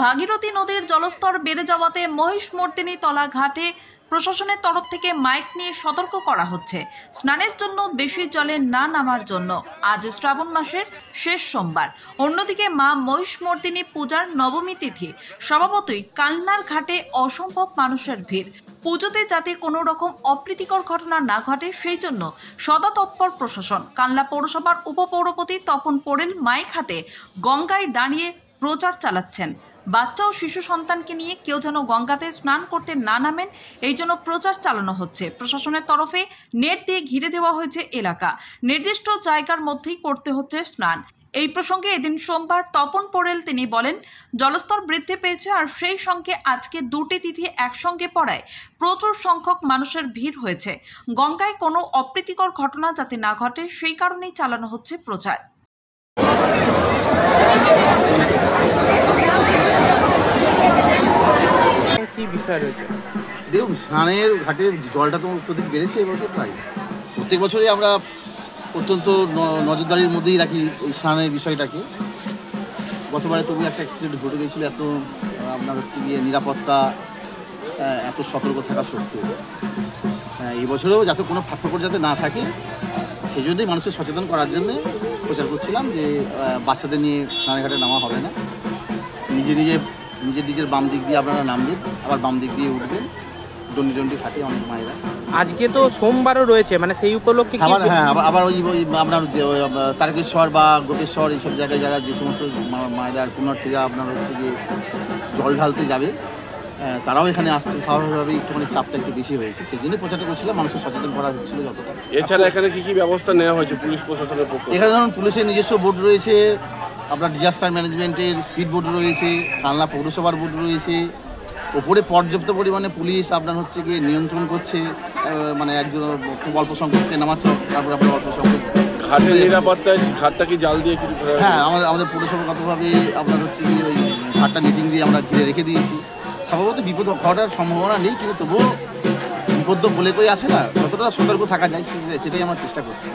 ভাগীরথী নদীর জলস্তর বেড়ে যাওয়াতে মহিষমর্দিনী তলা ঘাটে প্রশাসনের তরফ থেকে মাইক নিয়ে সতর্ক করা হচ্ছে স্নানের জন্য বেশি জলে না নামার জন্য। আজ শ্রাবণ মাসের শেষ সোমবার, অন্যদিকে মা মহিষমর্দিনী পূজার নবমী তিথি। স্বভাবতই কালনার ঘাটে অসম্ভব মানুষের ভিড়। পুজোতে যাতে কোনো রকম অপ্রীতিকর ঘটনা না ঘটে সেই জন্য সদা তৎপর প্রশাসন। কালনা পৌরসভার উপপৌরপতি তপন পোড়েল মাইক হাতে গঙ্গায় দাঁড়িয়ে প্রচার চালাচ্ছেন। বাচ্চা ও শিশু সন্তানকে নিয়ে কেউ যেন গঙ্গাতে স্নান করতে না নামেন, এই জন্য প্রচার চালানো হচ্ছে। প্রশাসনের তরফে নেট দিয়ে ঘিরে দেওয়া হয়েছে এলাকা, নির্দিষ্ট জায়গার মধ্যেই করতে হচ্ছে স্নান। এই প্রসঙ্গে এদিন সোমবার তপন পোড়েল তিনি বলেন, জলস্তর বৃদ্ধি পেয়েছে আর সেই সঙ্গে আজকে দুটি তিথি একসঙ্গে পড়ায় প্রচুর সংখ্যক মানুষের ভিড় হয়েছে। গঙ্গায় কোনো অপ্রীতিকর ঘটনা যাতে না ঘটে সেই কারণেই চালানো হচ্ছে প্রচার। কি বিষয় রয়েছে? দেখুন, স্নানের ঘাটের জলটা তো অত্যধিক বেড়েছে এবছর। প্রায় প্রত্যেক বছরই আমরা অত্যন্ত নজরদারির মধ্যেই রাখি ওই স্নানের বিষয়টাকে। গতবারে তবু একটা অ্যাক্সিডেন্ট ঘটে গিয়েছিল, এত আপনার হচ্ছে গিয়ে নিরাপত্তা, এত সতর্ক থাকা সত্ত্বেও এবছরেও যাতে কোনো ফাঁকফোকর যাতে না থাকে সেই জন্যই মানুষকে সচেতন করার জন্য প্রচার করছিলাম যে বাচ্চাদের নিয়ে স্নানের ঘাটে নামা হবে না। নিজের বাম দিক দিয়ে আপনারা নামবেন, আবার বাম দিক দিয়ে উঠবেন। ডন্ডি খাটে অনেক মায়েরা। আজকে তো সোমবারও রয়েছে, মানে সেই উপলক্ষে আবার ওই আপনার তারকেশ্বর বা গোপেশ্বর এইসব জায়গায় যারা যে সমস্ত মায়েরা পুণ্যার্থীরা আপনার হচ্ছে গিয়ে জল ঢালতে যাবে, তারাও এখানে আসতে স্বাভাবিকভাবেই একটুখানি চাপটা একটু বেশি হয়েছে। সেই জন্যই প্রচারটা করছিলাম, মানুষকে সচেতন করা হচ্ছিল যতটা। এছাড়া এখানে কি ব্যবস্থা নেওয়া হয়েছে পুলিশ প্রশাসনের পক্ষ? এখানে ধরুন পুলিশের নিজস্ব বোর্ড রয়েছে, আপনার ডিজাস্টার ম্যানেজমেন্টের স্পিড বোর্ড রয়েছে, কালনা পৌরসভার বোর্ড রয়েছে। ওপরে পর্যাপ্ত পরিমাণে পুলিশ আপনার হচ্ছে গিয়ে নিয়ন্ত্রণ করছে, মানে একজন খুব অল্প সংখ্যককে নামাচ্ছে, তারপরে আপনার অল্প সংখ্যক ঘাটের নিরাপত্তায় ঘাটটা কি জাল দিয়ে কিছু? হ্যাঁ, আমাদের পৌরসভাগতভাবে আপনার হচ্ছে গিয়ে ওই ঘাটটা মিটিং দিয়ে আমরা ঘিরে রেখে দিয়েছি। সম্ভবত বিপদ ঘটার সম্ভাবনা নেই, কিন্তু তবুও বিপদ বলে কই আসে না, যতটা সতর্ক থাকা যায় সেটাই আমরা চেষ্টা করছি।